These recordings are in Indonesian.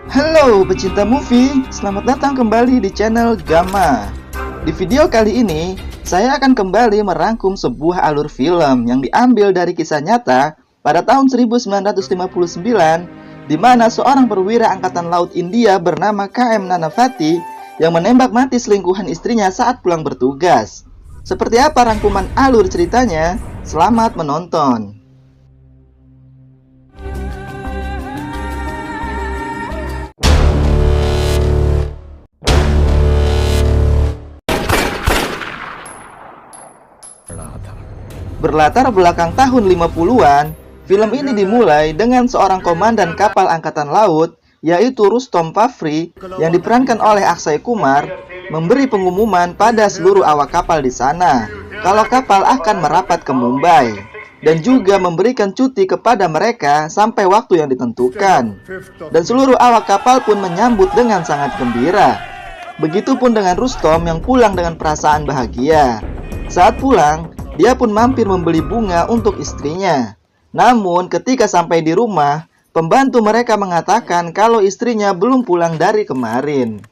Halo pecinta movie, selamat datang kembali di channel Gamma. Di video kali ini, saya akan kembali merangkum sebuah alur film yang diambil dari kisah nyata pada tahun 1959, di mana seorang perwira angkatan laut India bernama KM Nanavati yang menembak mati selingkuhan istrinya saat pulang bertugas. Seperti apa rangkuman alur ceritanya? Selamat menonton. Berlatar belakang tahun 50-an, film ini dimulai dengan seorang komandan kapal angkatan laut, yaitu Rustom Pafri, yang diperankan oleh Akshay Kumar, memberi pengumuman pada seluruh awak kapal di sana kalau kapal akan merapat ke Mumbai, dan juga memberikan cuti kepada mereka sampai waktu yang ditentukan. Dan seluruh awak kapal pun menyambut dengan sangat gembira. Begitupun dengan Rustom yang pulang dengan perasaan bahagia. Saat pulang, dia pun mampir membeli bunga untuk istrinya. Namun ketika sampai di rumah, pembantu mereka mengatakan kalau istrinya belum pulang dari kemarin.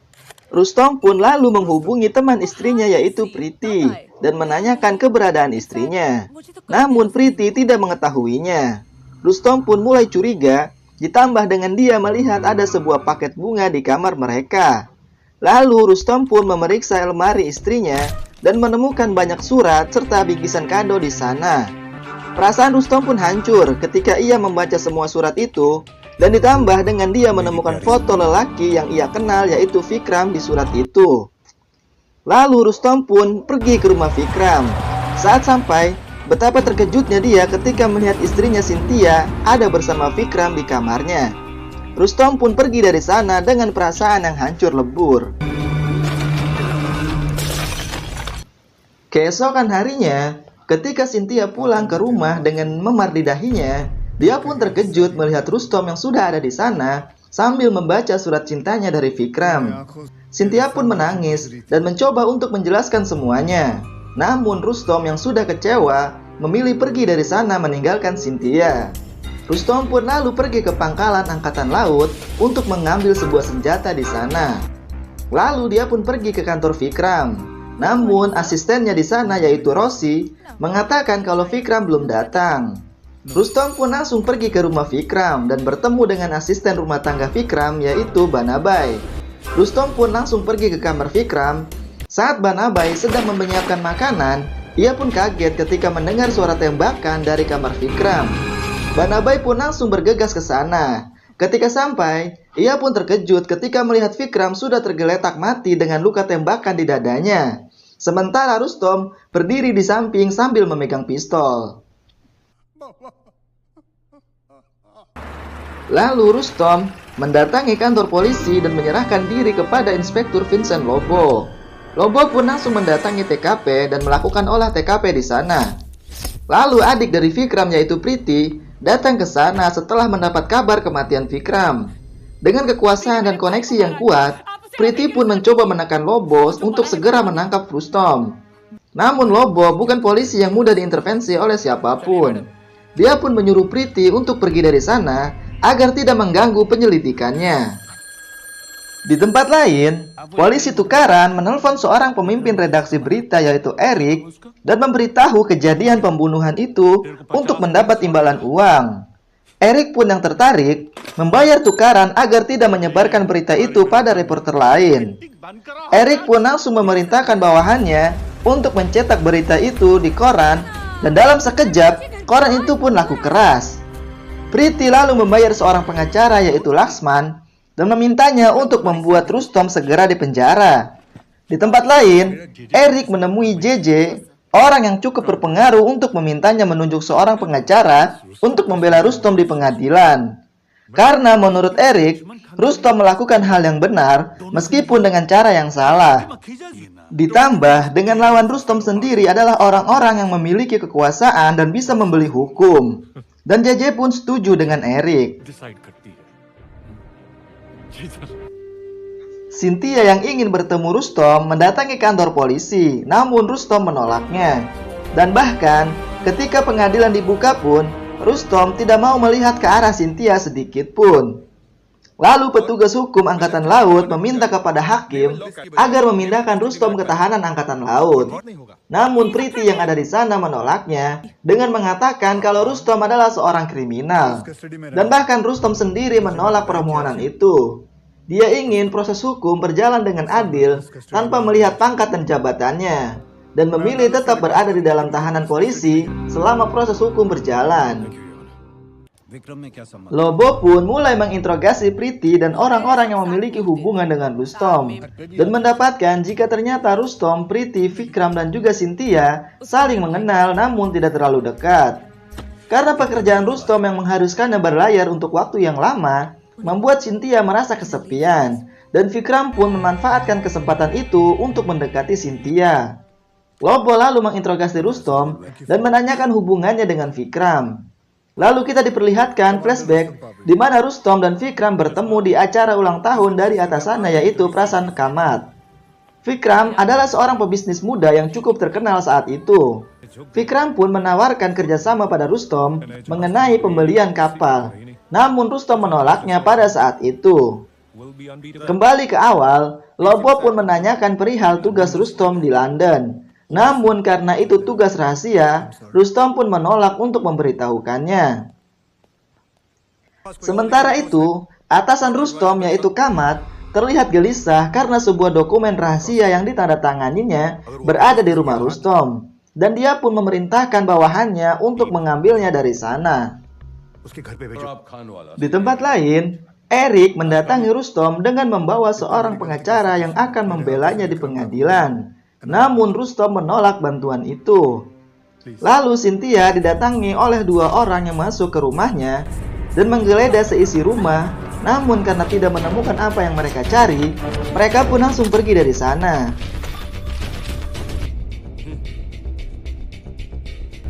Rustom pun lalu menghubungi teman istrinya yaitu Priti dan menanyakan keberadaan istrinya. Namun Priti tidak mengetahuinya. Rustom pun mulai curiga, ditambah dengan dia melihat ada sebuah paket bunga di kamar mereka. Lalu Rustom pun memeriksa lemari istrinya dan menemukan banyak surat serta bingkisan kado di sana. Perasaan Rustom pun hancur ketika ia membaca semua surat itu, dan ditambah dengan dia menemukan foto lelaki yang ia kenal yaitu Vikram di surat itu. Lalu Rustom pun pergi ke rumah Vikram. Saat sampai, betapa terkejutnya dia ketika melihat istrinya Cynthia ada bersama Vikram di kamarnya. Rustom pun pergi dari sana dengan perasaan yang hancur lebur. Keesokan harinya, ketika Cynthia pulang ke rumah dengan memar di dahinya, dia pun terkejut melihat Rustom yang sudah ada di sana sambil membaca surat cintanya dari Vikram. Cynthia pun menangis dan mencoba untuk menjelaskan semuanya. Namun Rustom yang sudah kecewa memilih pergi dari sana meninggalkan Cynthia. Rustom pun lalu pergi ke pangkalan angkatan laut untuk mengambil sebuah senjata di sana. Lalu dia pun pergi ke kantor Vikram. Namun asistennya di sana yaitu Rosi mengatakan kalau Vikram belum datang. Rustom pun langsung pergi ke rumah Vikram dan bertemu dengan asisten rumah tangga Vikram yaitu Banabai. Rustom pun langsung pergi ke kamar Vikram. Saat Banabai sedang menyiapkan makanan, ia pun kaget ketika mendengar suara tembakan dari kamar Vikram. Banabai pun langsung bergegas ke sana. Ketika sampai, ia pun terkejut ketika melihat Vikram sudah tergeletak mati dengan luka tembakan di dadanya. Sementara Rustom berdiri di samping sambil memegang pistol. Lalu Rustom mendatangi kantor polisi dan menyerahkan diri kepada Inspektur Vincent Lobo. Lobo pun langsung mendatangi TKP dan melakukan olah TKP di sana. Lalu adik dari Vikram yaitu Priti datang ke sana setelah mendapat kabar kematian Vikram. Dengan kekuasaan dan koneksi yang kuat, Priti pun mencoba menekan Lobo untuk segera menangkap Rustom. Namun Lobo bukan polisi yang mudah diintervensi oleh siapapun. Dia pun menyuruh Priti untuk pergi dari sana agar tidak mengganggu penyelidikannya. Di tempat lain, polisi tukaran menelpon seorang pemimpin redaksi berita yaitu Eric dan memberitahu kejadian pembunuhan itu untuk mendapat imbalan uang. Eric pun yang tertarik membayar tukaran agar tidak menyebarkan berita itu pada reporter lain. Eric pun langsung memerintahkan bawahannya untuk mencetak berita itu di koran, dan dalam sekejap koran itu pun laku keras. Priti lalu membayar seorang pengacara yaitu Laksman dan memintanya untuk membuat Rustom segera dipenjara. Di tempat lain, Eric menemui JJ, orang yang cukup berpengaruh untuk memintanya menunjuk seorang pengacara untuk membela Rustom di pengadilan. Karena menurut Eric, Rustom melakukan hal yang benar meskipun dengan cara yang salah. Ditambah dengan lawan Rustom sendiri adalah orang-orang yang memiliki kekuasaan dan bisa membeli hukum. Dan JJ pun setuju dengan Eric. Cynthia yang ingin bertemu Rustom mendatangi kantor polisi, namun Rustom menolaknya. Dan bahkan ketika pengadilan dibuka pun, Rustom tidak mau melihat ke arah Cynthia sedikit pun. Lalu petugas hukum Angkatan Laut meminta kepada hakim agar memindahkan Rustom ke tahanan Angkatan Laut. Namun Priti yang ada di sana menolaknya dengan mengatakan kalau Rustom adalah seorang kriminal. Dan bahkan Rustom sendiri menolak permohonan itu. Dia ingin proses hukum berjalan dengan adil tanpa melihat pangkat dan jabatannya, dan memilih tetap berada di dalam tahanan polisi selama proses hukum berjalan. Lobo pun mulai menginterogasi Priti dan orang-orang yang memiliki hubungan dengan Rustom, dan mendapatkan jika ternyata Rustom, Priti, Vikram, dan juga Cynthia saling mengenal namun tidak terlalu dekat. Karena pekerjaan Rustom yang mengharuskannya berlayar untuk waktu yang lama, membuat Cynthia merasa kesepian, dan Vikram pun memanfaatkan kesempatan itu untuk mendekati Cynthia. Lobo lalu menginterogasi Rustom dan menanyakan hubungannya dengan Vikram. Lalu kita diperlihatkan flashback di mana Rustom dan Vikram bertemu di acara ulang tahun dari atasannya, yaitu Prasan Kamat. Vikram adalah seorang pebisnis muda yang cukup terkenal saat itu. Vikram pun menawarkan kerjasama pada Rustom mengenai pembelian kapal. Namun Rustom menolaknya pada saat itu. Kembali ke awal, Lobo pun menanyakan perihal tugas Rustom di London. Namun karena itu tugas rahasia, Rustom pun menolak untuk memberitahukannya. Sementara itu, atasan Rustom yaitu Kamat terlihat gelisah karena sebuah dokumen rahasia yang ditandatanganinya berada di rumah Rustom, dan dia pun memerintahkan bawahannya untuk mengambilnya dari sana. Di tempat lain, Eric mendatangi Rustom dengan membawa seorang pengacara yang akan membelanya di pengadilan. Namun Rustom menolak bantuan itu. Lalu Cynthia didatangi oleh dua orang yang masuk ke rumahnya dan menggeledah seisi rumah. Namun karena tidak menemukan apa yang mereka cari, mereka pun langsung pergi dari sana.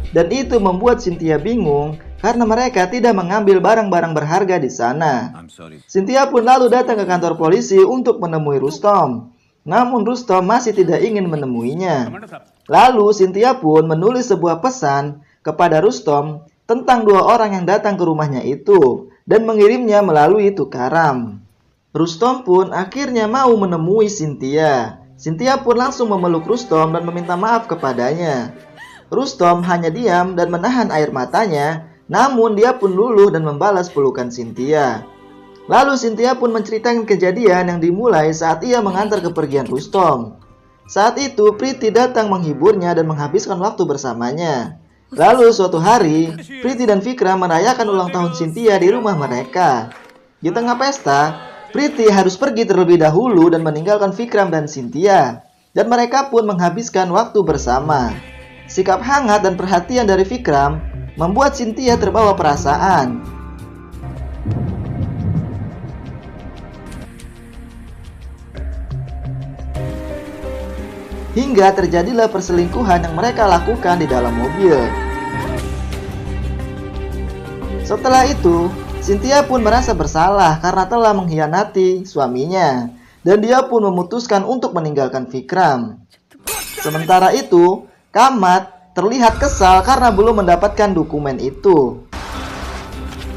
Dan itu membuat Cynthia bingung karena mereka tidak mengambil barang-barang berharga di sana. Cynthia pun lalu datang ke kantor polisi untuk menemui Rustom. Namun Rustom masih tidak ingin menemuinya. Lalu Cynthia pun menulis sebuah pesan kepada Rustom tentang dua orang yang datang ke rumahnya itu dan mengirimnya melalui tukaram. Rustom pun akhirnya mau menemui Cynthia. Cynthia pun langsung memeluk Rustom dan meminta maaf kepadanya. Rustom hanya diam dan menahan air matanya, namun dia pun luluh dan membalas pelukan Cynthia. Lalu Cynthia pun menceritakan kejadian yang dimulai saat ia mengantar kepergian Rustom. Saat itu Priti datang menghiburnya dan menghabiskan waktu bersamanya. Lalu suatu hari, Priti dan Vikram merayakan ulang tahun Cynthia di rumah mereka. Di tengah pesta, Priti harus pergi terlebih dahulu dan meninggalkan Vikram dan Cynthia, dan mereka pun menghabiskan waktu bersama. Sikap hangat dan perhatian dari Vikram membuat Cynthia terbawa perasaan. Hingga terjadilah perselingkuhan yang mereka lakukan di dalam mobil. Setelah itu, Cynthia pun merasa bersalah karena telah mengkhianati suaminya, dan dia pun memutuskan untuk meninggalkan Vikram. Sementara itu, Kamat terlihat kesal karena belum mendapatkan dokumen itu.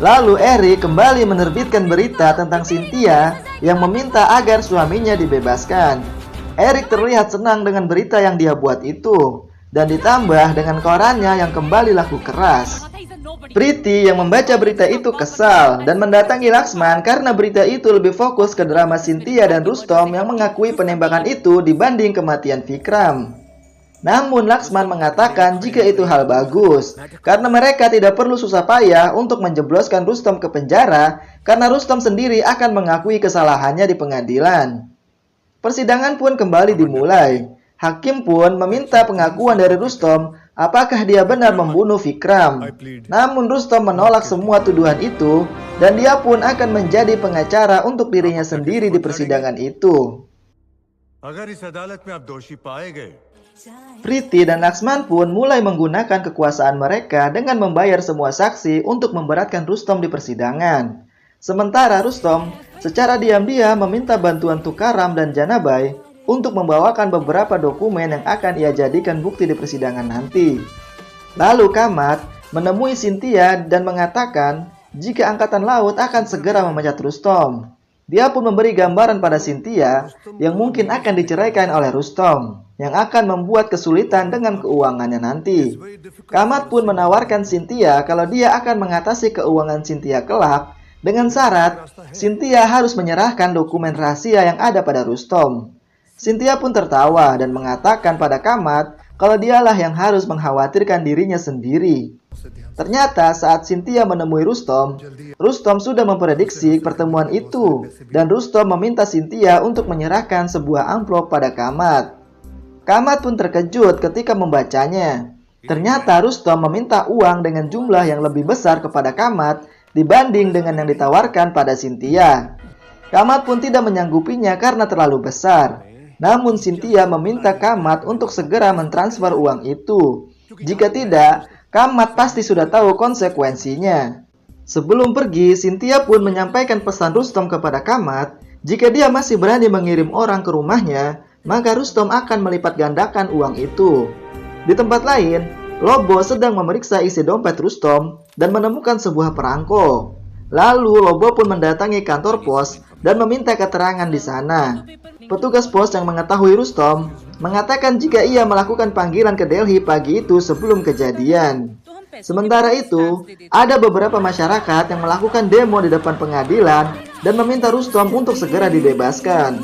Lalu Eric kembali menerbitkan berita tentang Cynthia yang meminta agar suaminya dibebaskan. Eric terlihat senang dengan berita yang dia buat itu, dan ditambah dengan korannya yang kembali laku keras. Priti yang membaca berita itu kesal dan mendatangi Laksman karena berita itu lebih fokus ke drama Cynthia dan Rustom yang mengakui penembakan itu dibanding kematian Vikram. Namun Laksman mengatakan jika itu hal bagus, karena mereka tidak perlu susah payah untuk menjebloskan Rustom ke penjara karena Rustom sendiri akan mengakui kesalahannya di pengadilan. Persidangan pun kembali dimulai. Hakim pun meminta pengakuan dari Rustom apakah dia benar membunuh Vikram. Namun Rustom menolak semua tuduhan itu dan dia pun akan menjadi pengacara untuk dirinya sendiri di persidangan itu. Priti dan Laksman pun mulai menggunakan kekuasaan mereka dengan membayar semua saksi untuk memberatkan Rustom di persidangan. Sementara Rustom secara diam-diam meminta bantuan Tukaram dan Janabai untuk membawakan beberapa dokumen yang akan ia jadikan bukti di persidangan nanti. Lalu Kamat menemui Cynthia dan mengatakan jika Angkatan Laut akan segera memecat Rustom. Dia pun memberi gambaran pada Cynthia yang mungkin akan diceraikan oleh Rustom, yang akan membuat kesulitan dengan keuangannya nanti. Kamat pun menawarkan Cynthia kalau dia akan mengatasi keuangan Cynthia kelak dengan syarat Cynthia harus menyerahkan dokumen rahasia yang ada pada Rustom. Cynthia pun tertawa dan mengatakan pada Kamat kalau dialah yang harus mengkhawatirkan dirinya sendiri. Ternyata saat Cynthia menemui Rustom, Rustom sudah memprediksi pertemuan itu dan Rustom meminta Cynthia untuk menyerahkan sebuah amplop pada Kamat. Kamat pun terkejut ketika membacanya. Ternyata Rustom meminta uang dengan jumlah yang lebih besar kepada Kamat dibanding dengan yang ditawarkan pada Cynthia. Kamat pun tidak menyanggupinya karena terlalu besar. Namun Cynthia meminta Kamat untuk segera mentransfer uang itu. Jika tidak, Kamat pasti sudah tahu konsekuensinya. Sebelum pergi, Cynthia pun menyampaikan pesan Rustom kepada Kamat. Jika dia masih berani mengirim orang ke rumahnya, maka Rustom akan melipat gandakan uang itu. Di tempat lain, Lobo sedang memeriksa isi dompet Rustom dan menemukan sebuah perangko. Lalu Lobo pun mendatangi kantor pos dan meminta keterangan di sana. Petugas pos yang mengetahui Rustom mengatakan jika ia melakukan panggilan ke Delhi pagi itu sebelum kejadian. Sementara itu, ada beberapa masyarakat yang melakukan demo di depan pengadilan dan meminta Rustom untuk segera dibebaskan.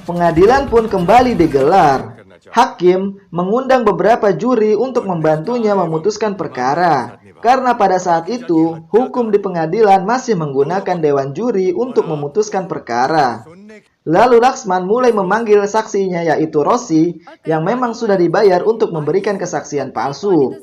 Pengadilan pun kembali digelar. Hakim mengundang beberapa juri untuk membantunya memutuskan perkara. Karena pada saat itu, hukum di pengadilan masih menggunakan dewan juri untuk memutuskan perkara. Lalu Laksman mulai memanggil saksinya yaitu Rosi yang memang sudah dibayar untuk memberikan kesaksian palsu.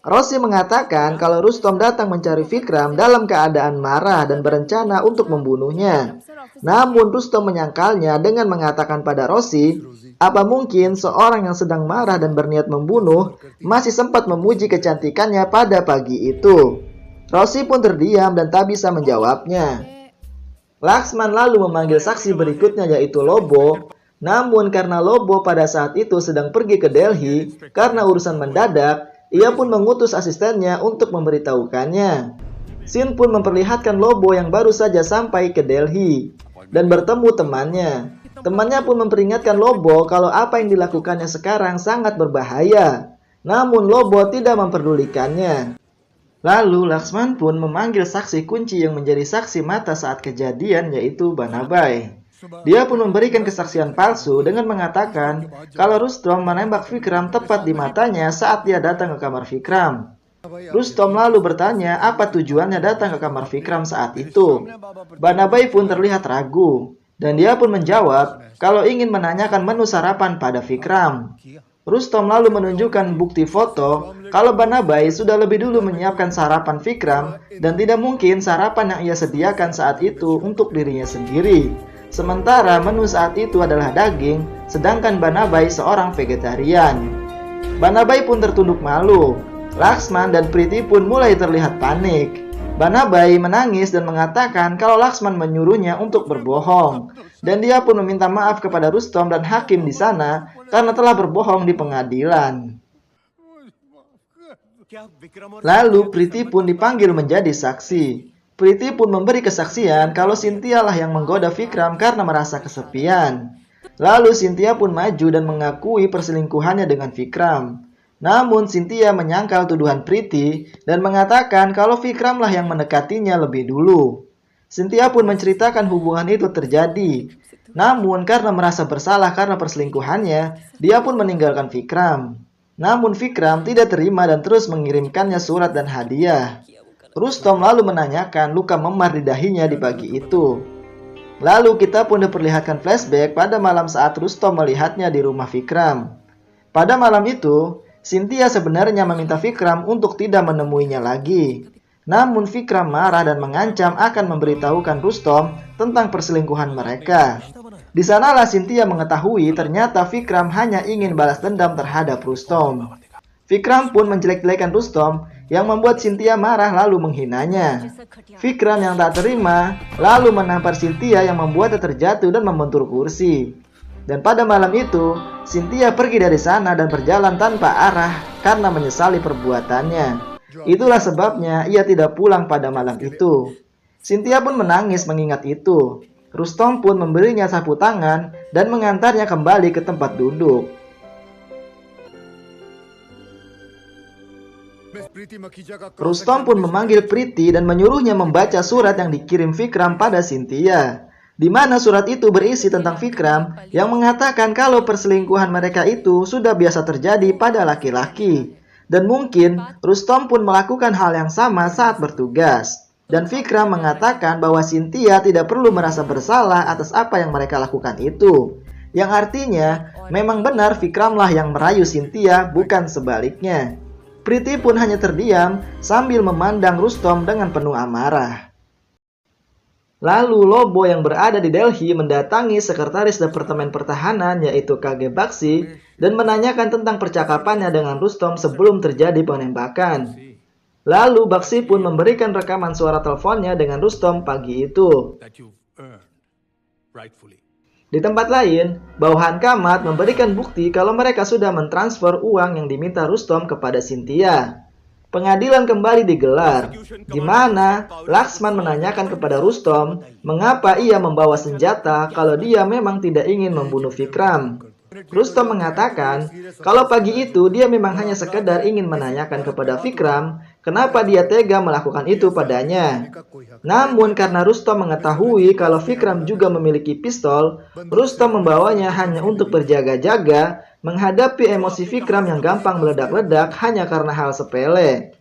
Rosi mengatakan kalau Rustom datang mencari Vikram dalam keadaan marah dan berencana untuk membunuhnya. Namun Rustom menyangkalnya dengan mengatakan pada Rosi, apa mungkin seorang yang sedang marah dan berniat membunuh masih sempat memuji kecantikannya pada pagi itu. Rosi pun terdiam dan tak bisa menjawabnya. Laksman lalu memanggil saksi berikutnya yaitu Lobo. Namun karena Lobo pada saat itu sedang pergi ke Delhi karena urusan mendadak, ia pun mengutus asistennya untuk memberitahukannya. Sin pun memperlihatkan Lobo yang baru saja sampai ke Delhi dan bertemu temannya. Temannya pun memperingatkan Lobo kalau apa yang dilakukannya sekarang sangat berbahaya. Namun Lobo tidak memperdulikannya. Lalu Laksman pun memanggil saksi kunci yang menjadi saksi mata saat kejadian yaitu Banabai. Dia pun memberikan kesaksian palsu dengan mengatakan kalau Rustom menembak Vikram tepat di matanya saat dia datang ke kamar Vikram. Rustom lalu bertanya apa tujuannya datang ke kamar Vikram saat itu. Banabai pun terlihat ragu. Dan dia pun menjawab kalau ingin menanyakan menu sarapan pada Vikram. Rustom lalu menunjukkan bukti foto kalau Banabai sudah lebih dulu menyiapkan sarapan Vikram dan tidak mungkin sarapan yang ia sediakan saat itu untuk dirinya sendiri. Sementara menu saat itu adalah daging, sedangkan Banabai seorang vegetarian. Banabai pun tertunduk malu. Laksman dan Priti pun mulai terlihat panik. Banabai menangis dan mengatakan kalau Laksman menyuruhnya untuk berbohong. Dan dia pun meminta maaf kepada Rustom dan hakim di sana karena telah berbohong di pengadilan. Lalu Priti pun dipanggil menjadi saksi. Priti pun memberi kesaksian kalau Cynthia lah yang menggoda Vikram karena merasa kesepian. Lalu Cynthia pun maju dan mengakui perselingkuhannya dengan Vikram. Namun Cynthia menyangkal tuduhan Priti dan mengatakan kalau Vikram lah yang mendekatinya lebih dulu. Cynthia pun menceritakan hubungan itu terjadi. Namun karena merasa bersalah karena perselingkuhannya, dia pun meninggalkan Vikram. Namun Vikram tidak terima dan terus mengirimkannya surat dan hadiah. Rustom lalu menanyakan luka memar di dahinya di pagi itu. Lalu kita pun diperlihatkan flashback pada malam saat Rustom melihatnya di rumah Vikram. Pada malam itu, Cynthia sebenarnya meminta Vikram untuk tidak menemuinya lagi. Namun Vikram marah dan mengancam akan memberitahukan Rustom tentang perselingkuhan mereka. Di sanalah Cynthia mengetahui ternyata Vikram hanya ingin balas dendam terhadap Rustom. Vikram pun menjelek-jelekan Rustom yang membuat Cynthia marah lalu menghinanya. Vikram yang tak terima lalu menampar Cynthia yang membuatnya terjatuh dan membentur kursi. Dan pada malam itu, Cynthia pergi dari sana dan berjalan tanpa arah karena menyesali perbuatannya. Itulah sebabnya ia tidak pulang pada malam itu. Cynthia pun menangis mengingat itu. Rustom pun memberinya sapu tangan dan mengantarnya kembali ke tempat duduk. Rustom pun memanggil Priti dan menyuruhnya membaca surat yang dikirim Vikram pada Cynthia, di mana surat itu berisi tentang Vikram yang mengatakan kalau perselingkuhan mereka itu sudah biasa terjadi pada laki-laki. Dan mungkin Rustom pun melakukan hal yang sama saat bertugas. Dan Vikram mengatakan bahwa Cynthia tidak perlu merasa bersalah atas apa yang mereka lakukan itu. Yang artinya, memang benar Vikramlah yang merayu Cynthia, bukan sebaliknya. Priti pun hanya terdiam sambil memandang Rustom dengan penuh amarah. Lalu Lobo yang berada di Delhi mendatangi Sekretaris Departemen Pertahanan yaitu KG Baksi dan menanyakan tentang percakapannya dengan Rustom sebelum terjadi penembakan. Lalu Baksi pun memberikan rekaman suara teleponnya dengan Rustom pagi itu. Di tempat lain, bawahan Kamat memberikan bukti kalau mereka sudah mentransfer uang yang diminta Rustom kepada Cynthia. Pengadilan kembali digelar, di mana Laksman menanyakan kepada Rustom mengapa ia membawa senjata kalau dia memang tidak ingin membunuh Vikram. Rustom mengatakan kalau pagi itu dia memang hanya sekedar ingin menanyakan kepada Vikram kenapa dia tega melakukan itu padanya. Namun karena Rustom mengetahui kalau Vikram juga memiliki pistol, Rustom membawanya hanya untuk berjaga-jaga menghadapi emosi Vikram yang gampang meledak-ledak hanya karena hal sepele.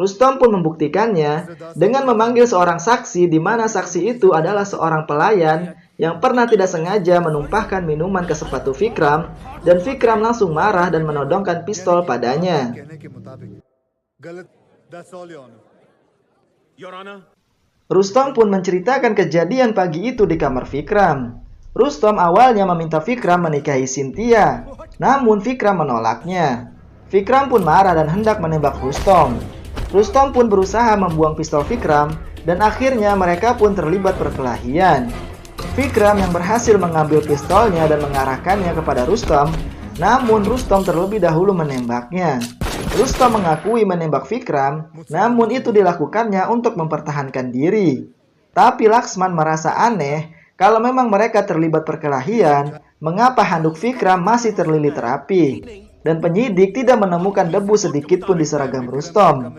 Rustom pun membuktikannya dengan memanggil seorang saksi di mana saksi itu adalah seorang pelayan yang pernah tidak sengaja menumpahkan minuman ke sepatu Vikram dan Vikram langsung marah dan menodongkan pistol padanya. Rustom pun menceritakan kejadian pagi itu di kamar Vikram. Rustom awalnya meminta Vikram menikahi Cynthia, namun Vikram menolaknya. Vikram pun marah dan hendak menembak Rustom. Rustom pun berusaha membuang pistol Vikram dan akhirnya mereka pun terlibat perkelahian. Vikram yang berhasil mengambil pistolnya dan mengarahkannya kepada Rustom, namun Rustom terlebih dahulu menembaknya. Rustom mengakui menembak Vikram, namun itu dilakukannya untuk mempertahankan diri. Tapi Laksman merasa aneh kalau memang mereka terlibat perkelahian, mengapa handuk Vikram masih terlilit rapi? Dan penyidik tidak menemukan debu sedikit pun di seragam Rustom.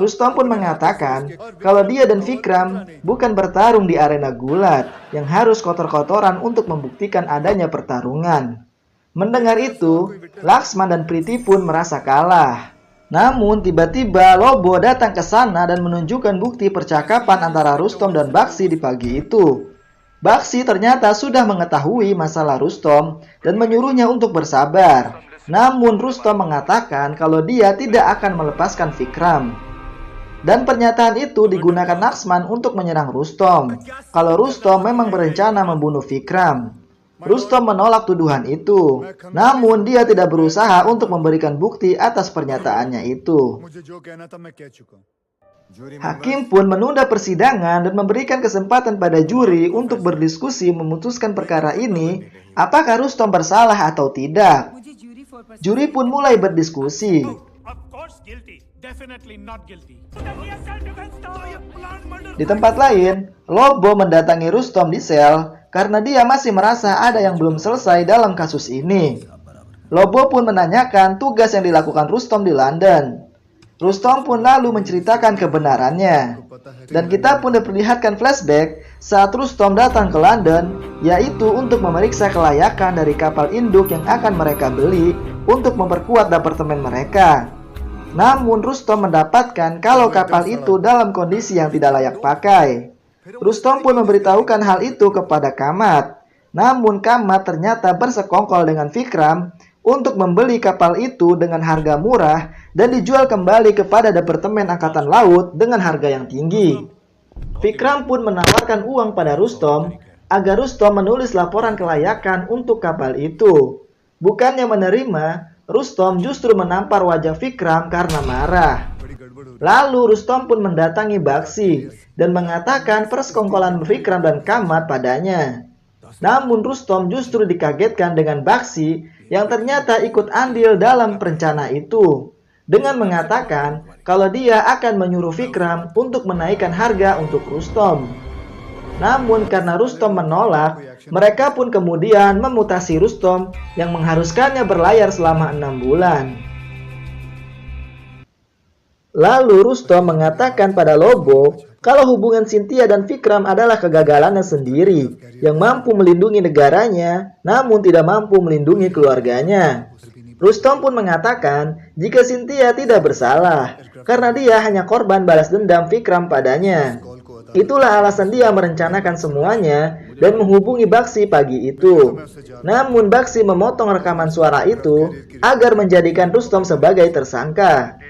Rustom pun mengatakan kalau dia dan Vikram bukan bertarung di arena gulat yang harus kotor-kotoran untuk membuktikan adanya pertarungan. Mendengar itu, Laksman dan Priti pun merasa kalah. Namun tiba-tiba Lobo datang ke sana dan menunjukkan bukti percakapan antara Rustom dan Baksi di pagi itu. Baksi ternyata sudah mengetahui masalah Rustom dan menyuruhnya untuk bersabar. Namun Rustom mengatakan kalau dia tidak akan melepaskan Vikram. Dan pernyataan itu digunakan Laksman untuk menyerang Rustom. Kalau Rustom memang berencana membunuh Vikram. Rustom menolak tuduhan itu. Namun dia tidak berusaha untuk memberikan bukti atas pernyataannya itu. Hakim pun menunda persidangan dan memberikan kesempatan pada juri untuk berdiskusi memutuskan perkara ini, apakah Rustom bersalah atau tidak. Juri pun mulai berdiskusi. Di tempat lain, Lobo mendatangi Rustom di sel karena dia masih merasa ada yang belum selesai dalam kasus ini. Lobo pun menanyakan tugas yang dilakukan Rustom di London. Rustom pun lalu menceritakan kebenarannya. Dan kita pun diperlihatkan flashback saat Rustom datang ke London, yaitu untuk memeriksa kelayakan dari kapal induk yang akan mereka beli untuk memperkuat departemen mereka. Namun Rustom mendapatkan kalau kapal itu dalam kondisi yang tidak layak pakai. Rustom pun memberitahukan hal itu kepada Kamat. Namun Kamat ternyata bersekongkol dengan Vikram untuk membeli kapal itu dengan harga murah dan dijual kembali kepada Departemen Angkatan Laut dengan harga yang tinggi. Vikram pun menawarkan uang pada Rustom agar Rustom menulis laporan kelayakan untuk kapal itu. Bukannya menerima, Rustom justru menampar wajah Vikram karena marah. Lalu Rustom pun mendatangi Baksi dan mengatakan persekongkolan Vikram dan Kamat padanya. Namun Rustom justru dikagetkan dengan Baksi yang ternyata ikut andil dalam rencana itu. dengan mengatakan kalau dia akan menyuruh Vikram untuk menaikkan harga untuk Rustom. Namun karena Rustom menolak, mereka pun kemudian memutasi Rustom yang mengharuskannya berlayar selama 6 bulan. Lalu Rustom mengatakan pada Lobo kalau hubungan Cynthia dan Vikram adalah kegagalannya sendiri yang mampu melindungi negaranya namun tidak mampu melindungi keluarganya. Rustom pun mengatakan jika Cynthia tidak bersalah karena dia hanya korban balas dendam Vikram padanya. Itulah alasan dia merencanakan semuanya dan menghubungi Bakshi pagi itu. Namun Bakshi memotong rekaman suara itu agar menjadikan Rustom sebagai tersangka.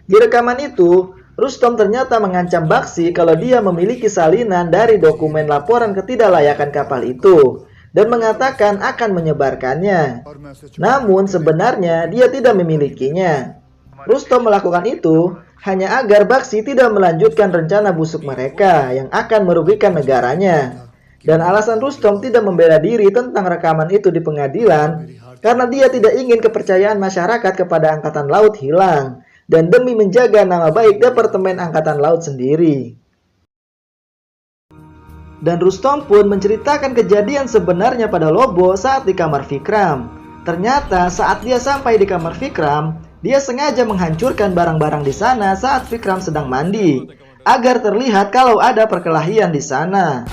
Di rekaman itu, Rustom ternyata mengancam Bakshi kalau dia memiliki salinan dari dokumen laporan ketidaklayakan kapal itu dan mengatakan akan menyebarkannya. Namun sebenarnya dia tidak memilikinya. Rustom melakukan itu hanya agar Bakshi tidak melanjutkan rencana busuk mereka yang akan merugikan negaranya. Dan alasan Rustom tidak membela diri tentang rekaman itu di pengadilan karena dia tidak ingin kepercayaan masyarakat kepada Angkatan Laut hilang dan demi menjaga nama baik Departemen Angkatan Laut sendiri. Dan Rustom pun menceritakan kejadian sebenarnya pada Lobo saat di kamar Vikram. Ternyata saat dia sampai di kamar Vikram, dia sengaja menghancurkan barang-barang di sana saat Vikram sedang mandi, agar terlihat kalau ada perkelahian di sana.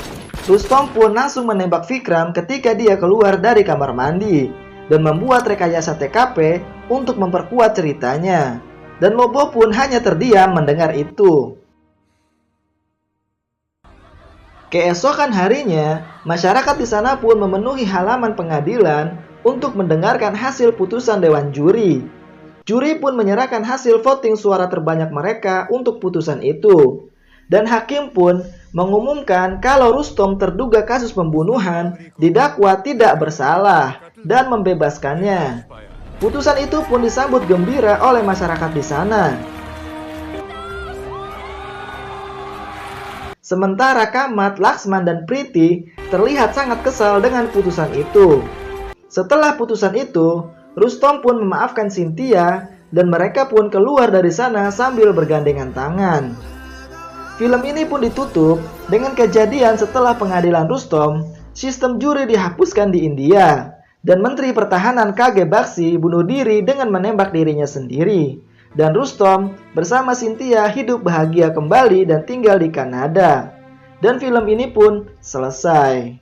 Rustom pun langsung menembak Vikram ketika dia keluar dari kamar mandi, dan membuat rekayasa TKP untuk memperkuat ceritanya. Dan Lobo pun hanya terdiam mendengar itu. Keesokan harinya, masyarakat di sana pun memenuhi halaman pengadilan untuk mendengarkan hasil putusan Dewan Juri. Juri pun menyerahkan hasil voting suara terbanyak mereka untuk putusan itu. Dan hakim pun mengumumkan kalau Rustom terduga kasus pembunuhan didakwa tidak bersalah dan membebaskannya. Putusan itu pun disambut gembira oleh masyarakat di sana. Sementara Kamat, Laksman, dan Priti terlihat sangat kesal dengan putusan itu. Setelah putusan itu, Rustom pun memaafkan Cynthia dan mereka pun keluar dari sana sambil bergandengan tangan. Film ini pun ditutup dengan kejadian setelah pengadilan Rustom, sistem juri dihapuskan di India dan Menteri Pertahanan KG Bakshi bunuh diri dengan menembak dirinya sendiri. Dan Rustom bersama Cynthia hidup bahagia kembali dan tinggal di Kanada. Dan film ini pun selesai.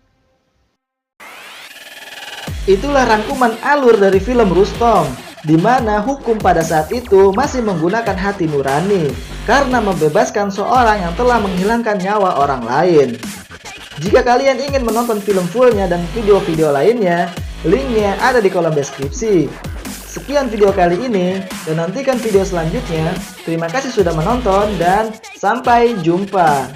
Itulah rangkuman alur dari film Rustom, di mana hukum pada saat itu masih menggunakan hati nurani karena membebaskan seorang yang telah menghilangkan nyawa orang lain. Jika kalian ingin menonton film fullnya dan video-video lainnya, linknya ada di kolom deskripsi. Sekian video kali ini, dan nantikan video selanjutnya. Terima kasih sudah menonton dan sampai jumpa.